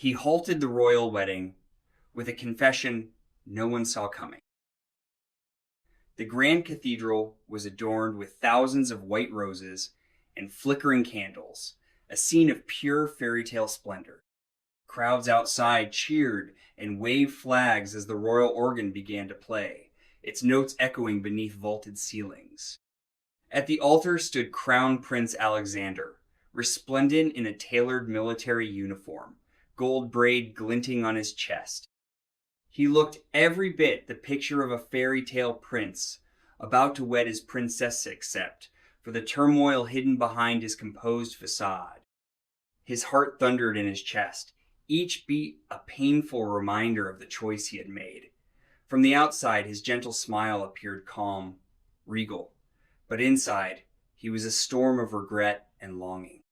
He halted the royal wedding with a confession no one saw coming. The grand cathedral was adorned with thousands of white roses and flickering candles, a scene of pure fairy tale splendor. Crowds outside cheered and waved flags as the royal organ began to play, its notes echoing beneath vaulted ceilings. At the altar stood Crown Prince Alexander, resplendent in a tailored military uniform, gold braid glinting on his chest. He looked every bit the picture of a fairy tale prince about to wed his princess, except for the turmoil hidden behind his composed facade. His heart thundered in his chest, each beat a painful reminder of the choice he had made. From the outside, his gentle smile appeared calm, regal, but inside, he was a storm of regret and longing.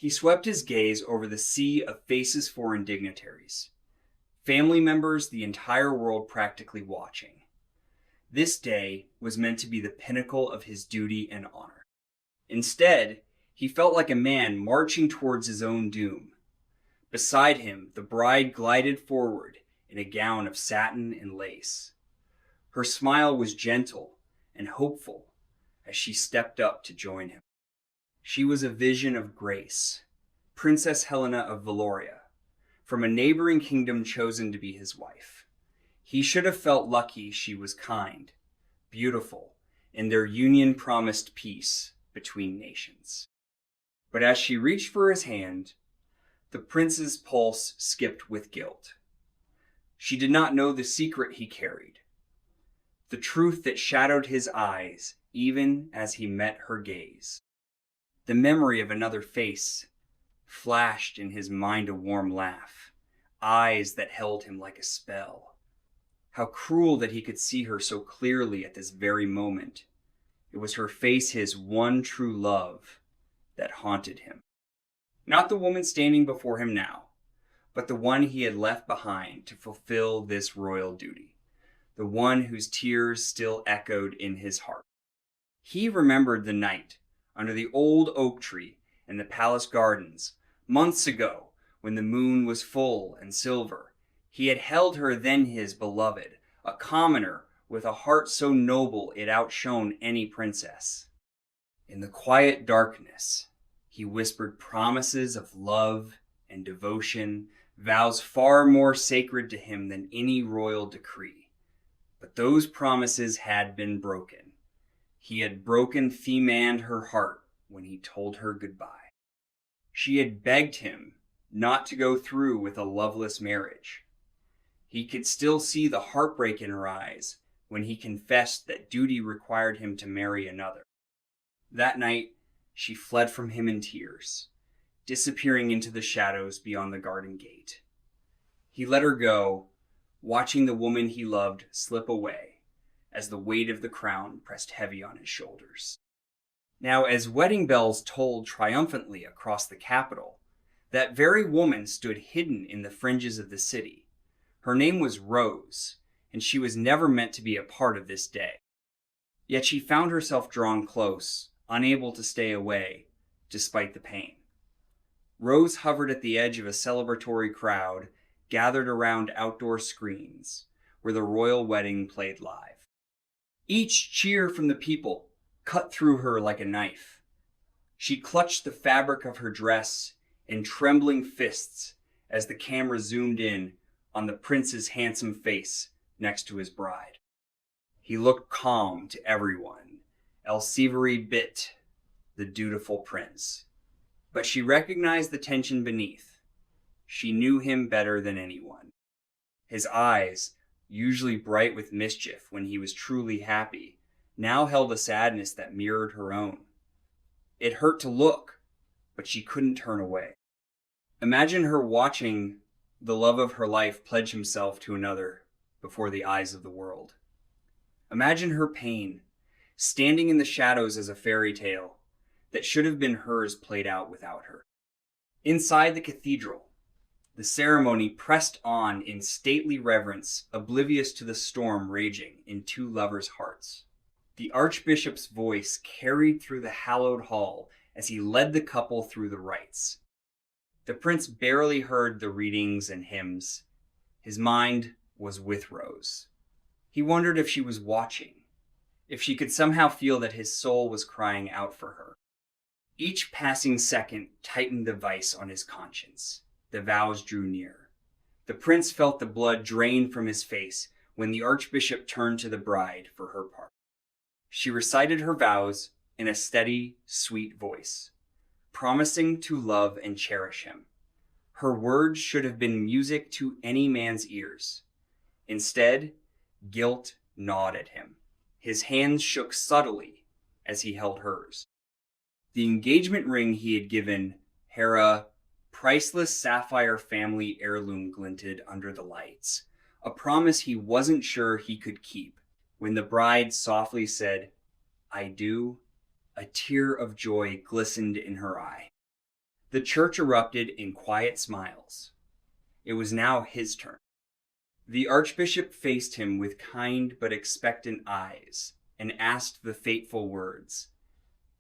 He swept his gaze over the sea of faces foreign dignitaries, family members, the entire world practically watching. This day was meant to be the pinnacle of his duty and honor. Instead, he felt like a man marching towards his own doom. Beside him, the bride glided forward in a gown of satin and lace. Her smile was gentle and hopeful as she stepped up to join him. She was a vision of grace, Princess Helena of Valoria, from a neighboring kingdom chosen to be his wife. He should have felt lucky she was kind, beautiful, and their union promised peace between nations. But as she reached for his hand, the prince's pulse skipped with guilt. She did not know the secret he carried, the truth that shadowed his eyes even as he met her gaze. The memory of another face flashed in his mind, a warm laugh, eyes that held him like a spell. How cruel that he could see her so clearly at this very moment. It was her face, his one true love, that haunted him. Not the woman standing before him now, but the one he had left behind to fulfill this royal duty, the one whose tears still echoed in his heart. He remembered the night under the old oak tree in the palace gardens, months ago, when the moon was full and silver. He had held her then, his beloved, a commoner with a heart so noble it outshone any princess. In the quiet darkness, he whispered promises of love and devotion, vows far more sacred to him than any royal decree. But those promises had been broken. He had broken and her heart when he told her goodbye. She had begged him not to go through with a loveless marriage. He could still see the heartbreak in her eyes when he confessed that duty required him to marry another. That night, she fled from him in tears, disappearing into the shadows beyond the garden gate. He let her go, watching the woman he loved slip away as the weight of the crown pressed heavy on his shoulders. Now, as wedding bells tolled triumphantly across the capital, that very woman stood hidden in the fringes of the city. Her name was Rose, and she was never meant to be a part of this day. Yet she found herself drawn close, unable to stay away, despite the pain. Rose hovered at the edge of a celebratory crowd gathered around outdoor screens where the royal wedding played live. Each cheer from the people cut through her like a knife. She clutched the fabric of her dress in trembling fists as the camera zoomed in on the prince's handsome face next to his bride. He looked calm to everyone, Elsevery bit, the dutiful prince. But she recognized the tension beneath. She knew him better than anyone. His eyes, usually bright with mischief when he was truly happy, now held a sadness that mirrored her own. It hurt to look, but she couldn't turn away. Imagine her watching the love of her life pledge himself to another before the eyes of the world. Imagine her pain, standing in the shadows as a fairy tale that should have been hers played out without her. Inside the cathedral, the ceremony pressed on in stately reverence, oblivious to the storm raging in two lovers' hearts. The archbishop's voice carried through the hallowed hall as he led the couple through the rites. The prince barely heard the readings and hymns. His mind was with Rose. He wondered if she was watching, if she could somehow feel that his soul was crying out for her. Each passing second tightened the vice on his conscience. The vows drew near. The prince felt the blood drain from his face when the archbishop turned to the bride for her part. She recited her vows in a steady, sweet voice, promising to love and cherish him. Her words should have been music to any man's ears. Instead, guilt gnawed at him. His hands shook subtly as he held hers. The engagement ring he had given Hera, priceless sapphire family heirloom, glinted under the lights, a promise he wasn't sure he could keep. When the bride softly said, "I do," a tear of joy glistened in her eye. The church erupted in quiet smiles. It was now his turn. The archbishop faced him with kind but expectant eyes and asked the fateful words,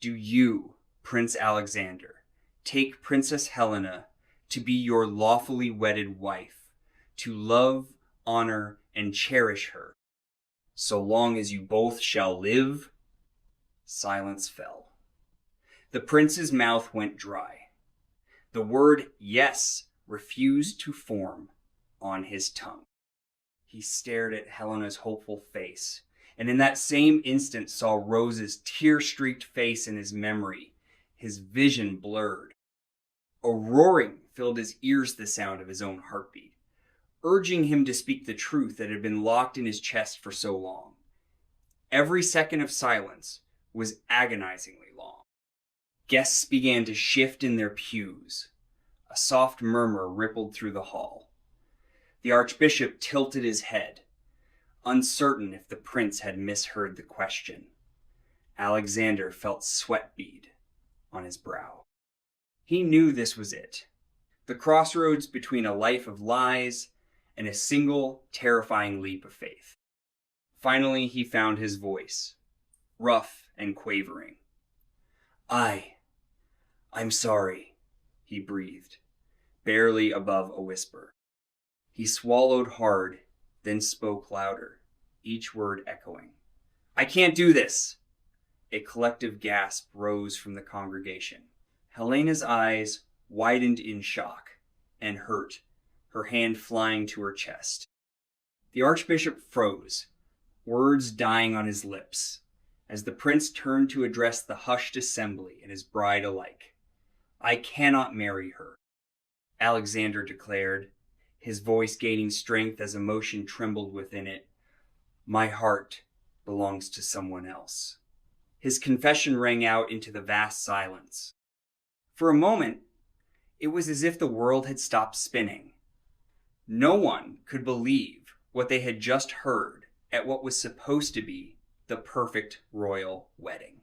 "Do you, Prince Alexander, take Princess Helena to be your lawfully wedded wife, to love, honor, and cherish her, so long as you both shall live?" Silence fell. The prince's mouth went dry. The word yes refused to form on his tongue. He stared at Helena's hopeful face, and in that same instant saw Rose's tear-streaked face in his memory, his vision blurred. A roaring filled his ears, the sound of his own heartbeat, urging him to speak the truth that had been locked in his chest for so long. Every second of silence was agonizingly long. Guests began to shift in their pews. A soft murmur rippled through the hall. The archbishop tilted his head, uncertain if the prince had misheard the question. Alexander felt sweat bead on his brow. He knew this was it, the crossroads between a life of lies and a single terrifying leap of faith. Finally, he found his voice, rough and quavering. I'm sorry," he breathed, barely above a whisper. He swallowed hard, then spoke louder, each word echoing. "I can't do this!" A collective gasp rose from the congregation. Helena's eyes widened in shock and hurt, her hand flying to her chest. The archbishop froze, words dying on his lips, as the prince turned to address the hushed assembly and his bride alike. "I cannot marry her," Alexander declared, his voice gaining strength as emotion trembled within it. "My heart belongs to someone else." His confession rang out into the vast silence. For a moment, it was as if the world had stopped spinning. No one could believe what they had just heard at what was supposed to be the perfect royal wedding.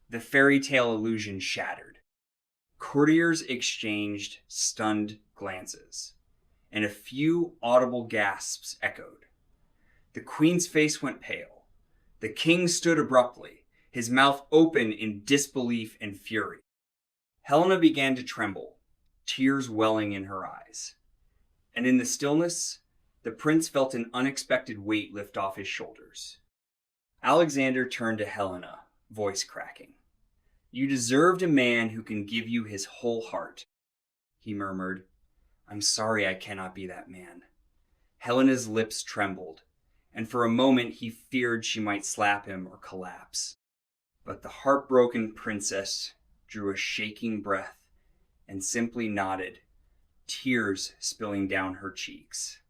The fairy tale illusion shattered. Courtiers exchanged stunned glances, and a few audible gasps echoed. The queen's face went pale. The king stood abruptly, his mouth open in disbelief and fury. Helena began to tremble, tears welling in her eyes. And in the stillness, the prince felt an unexpected weight lift off his shoulders. Alexander turned to Helena, voice cracking. "You deserved a man who can give you his whole heart," he murmured. "I'm sorry I cannot be that man." Helena's lips trembled, and for a moment he feared she might slap him or collapse. But the heartbroken princess drew a shaking breath and simply nodded, tears spilling down her cheeks.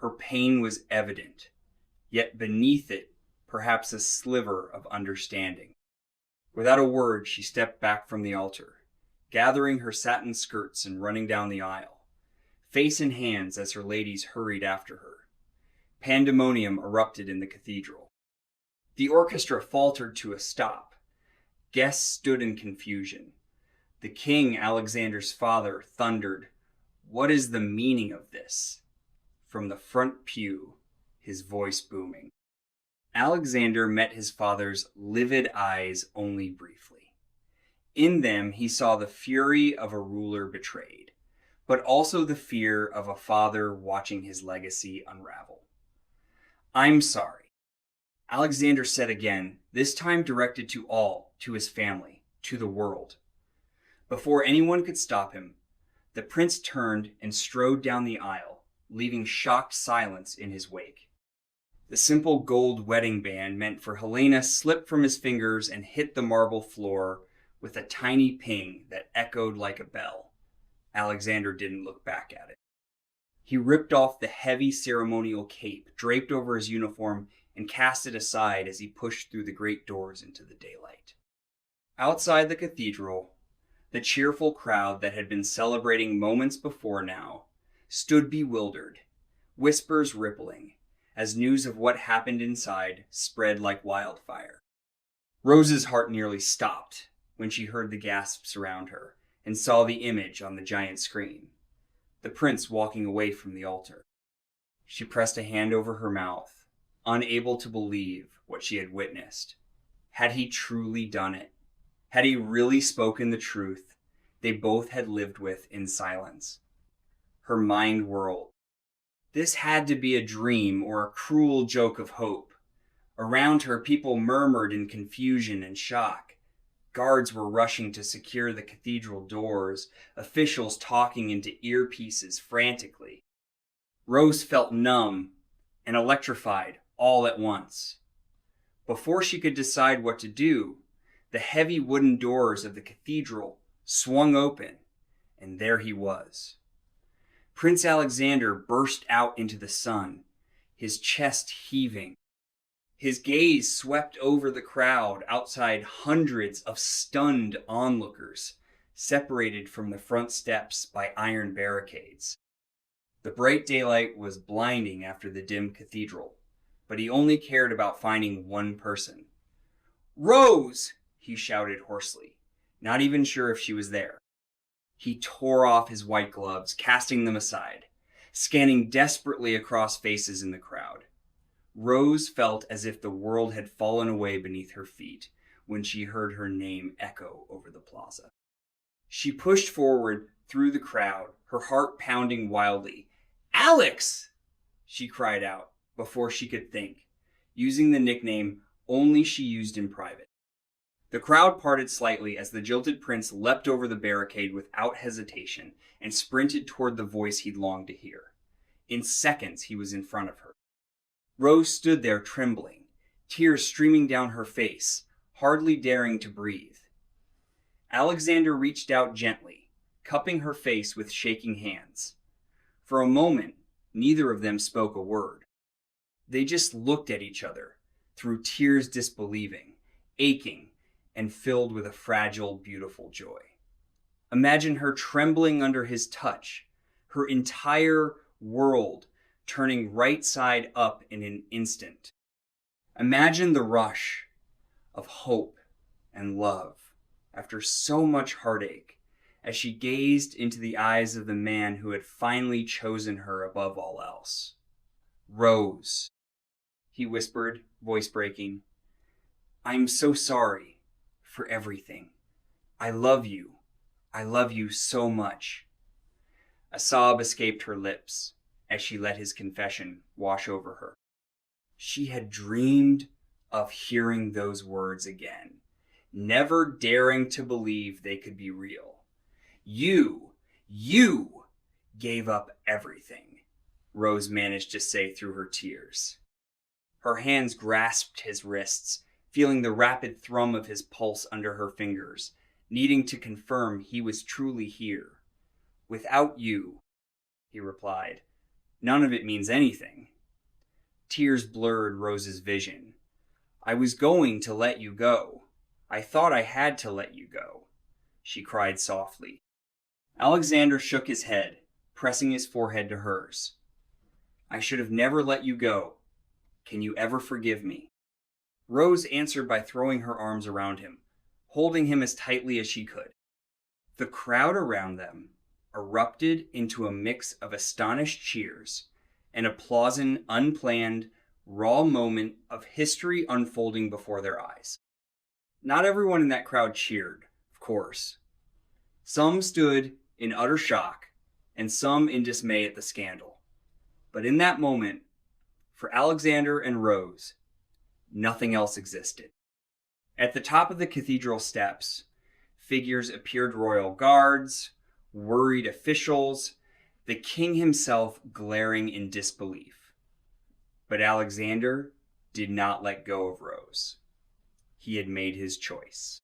Her pain was evident, yet beneath it, perhaps a sliver of understanding. Without a word, she stepped back from the altar, gathering her satin skirts and running down the aisle, face in hands as her ladies hurried after her. Pandemonium erupted in the cathedral. The orchestra faltered to a stop. Guests stood in confusion. The king, Alexander's father, thundered, "What is the meaning of this?" From the front pew, his voice booming. Alexander met his father's livid eyes only briefly. In them, he saw the fury of a ruler betrayed, but also the fear of a father watching his legacy unravel. "I'm sorry," Alexander said again, this time directed to all, to his family, to the world. Before anyone could stop him, the prince turned and strode down the aisle, leaving shocked silence in his wake. The simple gold wedding band meant for Helena slipped from his fingers and hit the marble floor with a tiny ping that echoed like a bell. Alexander didn't look back at it. He ripped off the heavy ceremonial cape draped over his uniform and cast it aside as he pushed through the great doors into the daylight. Outside the cathedral, the cheerful crowd that had been celebrating moments before now stood bewildered, whispers rippling, as news of what happened inside spread like wildfire. Rose's heart nearly stopped when she heard the gasps around her and saw the image on the giant screen, the prince walking away from the altar. She pressed a hand over her mouth, unable to believe what she had witnessed. Had he truly done it? Had he really spoken the truth they both had lived with in silence? Her mind whirled. This had to be a dream or a cruel joke of hope. Around her, people murmured in confusion and shock. Guards were rushing to secure the cathedral doors, officials talking into earpieces frantically. Rose felt numb and electrified all at once. Before she could decide what to do, the heavy wooden doors of the cathedral swung open, and there he was. Prince Alexander burst out into the sun, his chest heaving. His gaze swept over the crowd outside, hundreds of stunned onlookers, separated from the front steps by iron barricades. The bright daylight was blinding after the dim cathedral, but he only cared about finding one person. "Rose!" he shouted hoarsely, not even sure if she was there. He tore off his white gloves, casting them aside, scanning desperately across faces in the crowd. Rose felt as if the world had fallen away beneath her feet when she heard her name echo over the plaza. She pushed forward through the crowd, her heart pounding wildly. "Alex!" she cried out before she could think, using the nickname only she used in private. The crowd parted slightly as the jilted prince leapt over the barricade without hesitation and sprinted toward the voice he'd longed to hear. In seconds, he was in front of her. Rose stood there trembling, tears streaming down her face, hardly daring to breathe. Alexander reached out gently, cupping her face with shaking hands. For a moment, neither of them spoke a word. They just looked at each other, through tears disbelieving, aching, and filled with a fragile, beautiful joy. Imagine her trembling under his touch, her entire world turning right side up in an instant. Imagine the rush of hope and love after so much heartache as she gazed into the eyes of the man who had finally chosen her above all else. "Rose," he whispered, voice breaking. "I'm so sorry for everything. I love you. I love you so much." A sob escaped her lips as she let his confession wash over her. She had dreamed of hearing those words again, never daring to believe they could be real. You gave up everything," Rose managed to say through her tears. Her hands grasped his wrists, feeling the rapid thrum of his pulse under her fingers, needing to confirm he was truly here. "Without you," he replied, "none of it means anything." Tears blurred Rose's vision. "I was going to let you go. I thought I had to let you go," she cried softly. Alexander shook his head, pressing his forehead to hers. "I should have never let you go. Can you ever forgive me?" Rose answered by throwing her arms around him, holding him as tightly as she could. The crowd around them erupted into a mix of astonished cheers and applause, an unplanned, raw moment of history unfolding before their eyes. Not everyone in that crowd cheered, of course. Some stood in utter shock, and some in dismay at the scandal. But in that moment, for Alexander and Rose, nothing else existed. At the top of the cathedral steps, figures appeared: royal guards, worried officials, the king himself glaring in disbelief. But Alexander did not let go of Rose. He had made his choice.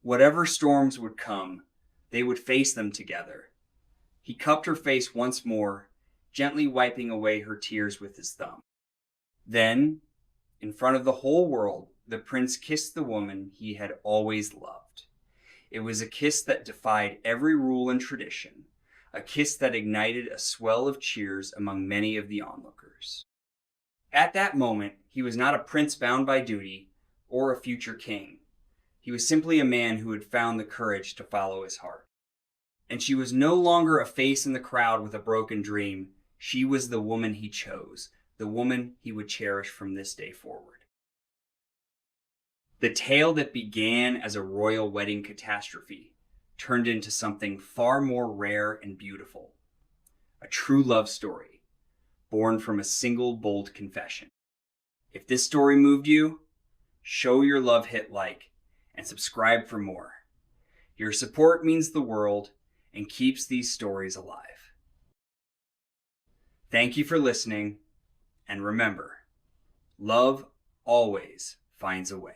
Whatever storms would come, they would face them together. He cupped her face once more, gently wiping away her tears with his thumb. Then, in front of the whole world, the prince kissed the woman he had always loved. It was a kiss that defied every rule and tradition, a kiss that ignited a swell of cheers among many of the onlookers. At that moment, he was not a prince bound by duty or a future king. He was simply a man who had found the courage to follow his heart. And she was no longer a face in the crowd with a broken dream. She was the woman he chose, the woman he would cherish from this day forward. The tale that began as a royal wedding catastrophe turned into something far more rare and beautiful. A true love story, born from a single bold confession. If this story moved you, show your love, hit like, and subscribe for more. Your support means the world and keeps these stories alive. Thank you for listening, and remember, love always finds a way.